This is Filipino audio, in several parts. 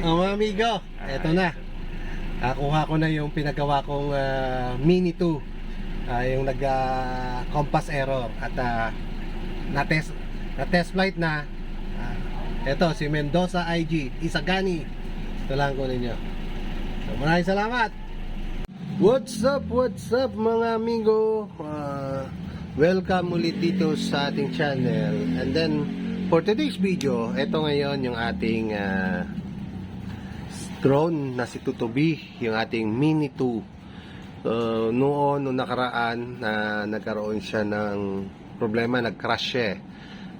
Mga amigo, eto na. Kuha ko na yung pinagawa kong Mini 2. Yung nag-compass error. At na-test flight na. Eto, si Mendoza IG, Isagani. Ito lang ko ninyo. So, maraming salamat. What's up mga amigo? Welcome ulit dito sa ating channel. And then, for today's video, eto ngayon yung ating drone na si Tutubi, yung ating Mini 2. Noong nakaraan na nagkaroon siya ng problema, nag-crash siya.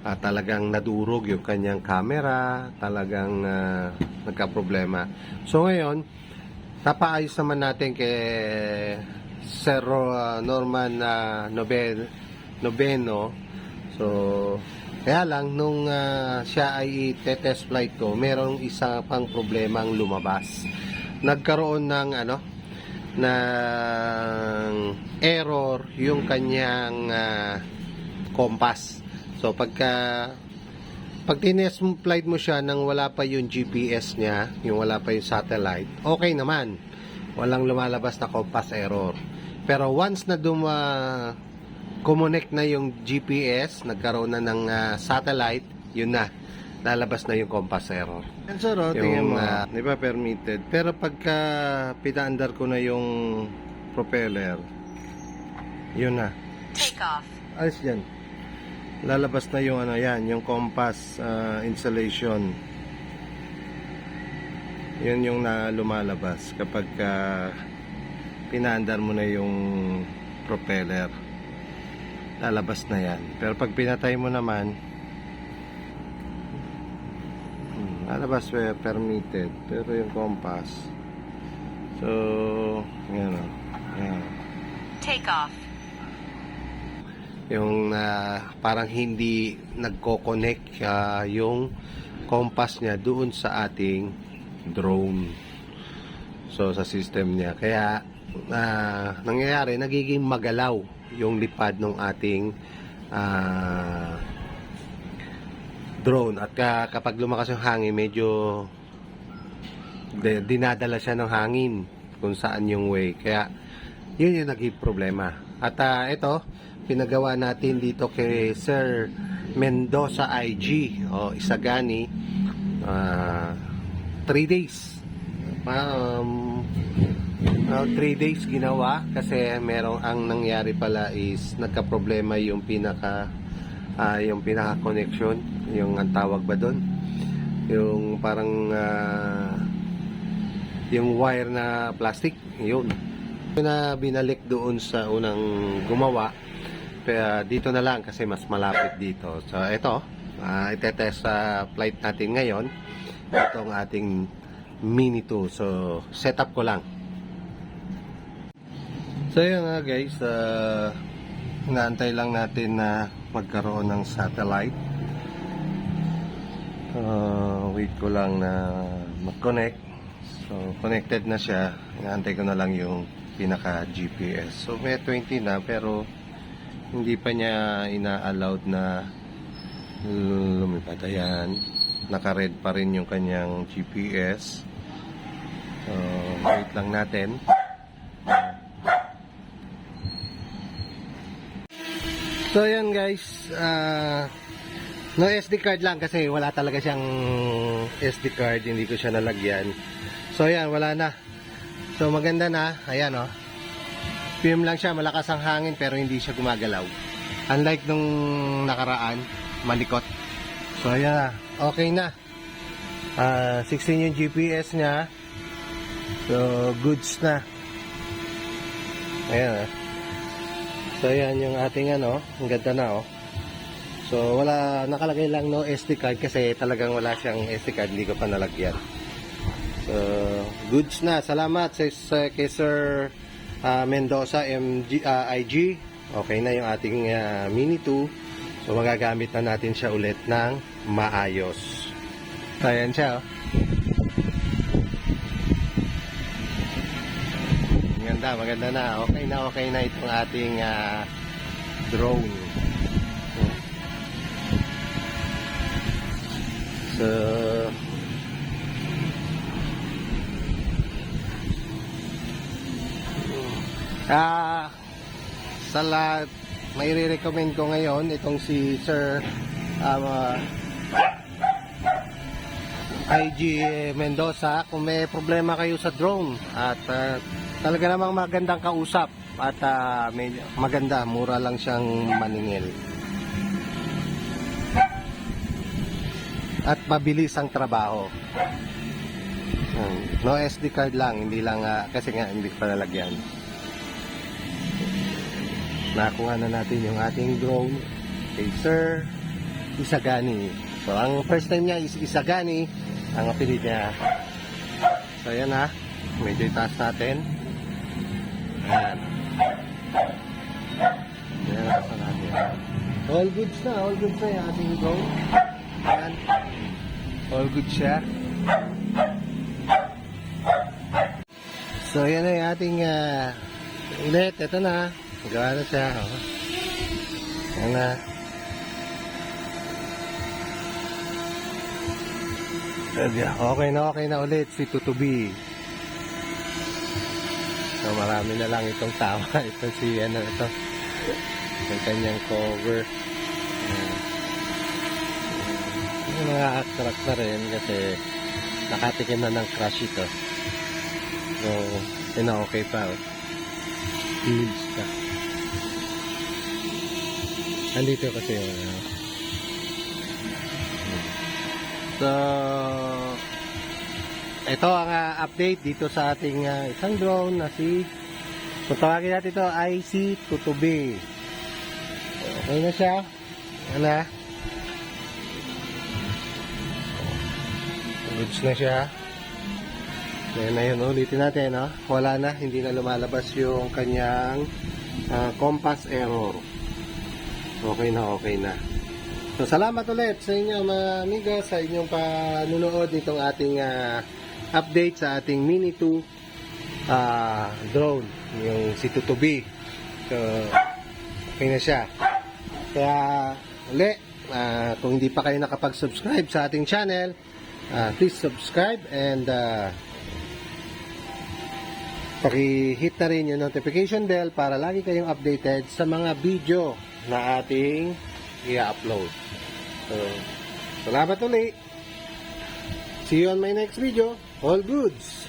Talagang nadurog yung kanyang camera, talagang nagka-problema. So ngayon, napaayos naman natin kay Sir Norman Noveno. So kaya lang nung siya ay test flight ko, merong isa pang problema ang lumabas. Nagkaroon ng ng error yung kanyang compass. So pag test flight mo siya nang wala pa yung GPS niya, yung wala pa yung satellite, okay naman. Walang lumalabas na compass error. Pero once na connect na yung GPS, nagkaroon na ng satellite, yun na, lalabas na yung compass error. Yan sir, tingnan mo, di ba permitted? Pero pagka pinaandar ko na yung propeller, yun na. Take off. Ayos yan. Lalabas na yung yan, yung compass installation. Yun yung lumalabas kapag pinaandar mo na yung propeller. Lalabas na yan. Pero pag pinatay mo naman, lalabas permitted. Pero yung compass, so yan o, yan. Take off. Yung parang hindi nagko-connect yung compass niya doon sa ating drone. So sa system niya. Kaya nangyayari, nagiging magalaw yung lipad ng ating drone. At kapag lumakas yung hangin, medyo dinadala siya ng hangin kung saan yung way. Kaya yun yung naging problema. At ito, pinagawa natin dito kay Sir Mendoza IG o Isagani, 3 days. 3 days ginawa kasi ang nangyari pala is nagka-problema yung pinaka connection, yung ang tawag ba doon, yung parang yung wire na plastic, yun na binalik doon sa unang gumawa. Pero dito na lang kasi mas malapit dito. So ito, itetest sa flight natin ngayon itong ating Mini 2. So setup ko lang. So yun nga guys, inaantay lang natin na magkaroon ng satellite. Wait ko lang na mag-connect. So connected na siya. Inaantay ko na lang yung pinaka GPS. So may 20 na pero hindi pa niya ina-allowed na lumipad. Ayan, naka-red pa rin yung kanyang GPS. So wait lang natin. So yan guys, no SD card lang kasi wala talaga siyang SD card, hindi ko siya nalagyan. So yan, wala na. So maganda na, ayan o. Film lang siya, malakas ang hangin pero hindi siya gumagalaw. Unlike nung nakaraan, malikot. So ayan na, okay na. 16 yung GPS niya. So goods na. Ayan. So ayan yung ating ang ganda na So wala, nakalagay lang no SD card kasi talagang wala siyang SD card, hindi ko pa nalagyan. So goods na. Salamat kay Sir Mendoza IG. Okay na yung ating Mini 2. So magagamit na natin siya ulit ng maayos. So ayan siya maganda na. Okay na itong ating drone. So Sa lahat, may re-recommend ko ngayon itong si Sir IG Mendoza. Kung may problema kayo sa drone at talaga namang magandang kausap at maganda, mura lang siyang maningil at mabilis ang trabaho. No SD card lang, hindi lang kasi nga hindi pa nalagyan. Nakuha na natin yung ating drone kay Sir Isagani. So ang first time niya is Isagani ang apelid niya. So ayan ha, medyo itaas natin. Ayan. Ayan nasa natin. All goods na yung ating drone. Ayan. All good siya. So yan na yung ating ulit. Ito na. Gawa na siya. Oh. Yan na. Okay na ulit si Tutubi. So marami na lang itong tawa. Ito si ano ito. Yung kanyang cover. Yung mga attract na rin kasi nakatikim na ng crush ito. So okay pa. Oh. Heels pa. Andito kasi yung so ito ang update dito sa ating isang drone na si, kung tawagin natin ito, IC Tutubi. Okay na siya. Ano? Goods na siya. Ayan na yun, ulitin natin, no? Wala na, hindi na lumalabas yung kanyang compass error. Okay na. So, salamat ulit sa inyo mga amigo, sa inyong panunood nitong ating update sa ating Mini 2 drone, yung si Tutubi. So, okay na siya. Kaya, ulit, kung hindi pa kayo nakapag-subscribe sa ating channel, please subscribe and paki-hit na rin yung notification bell para lagi kayong updated sa mga video na ating i-upload. So, salamat ulit. See you on my next video. All goods!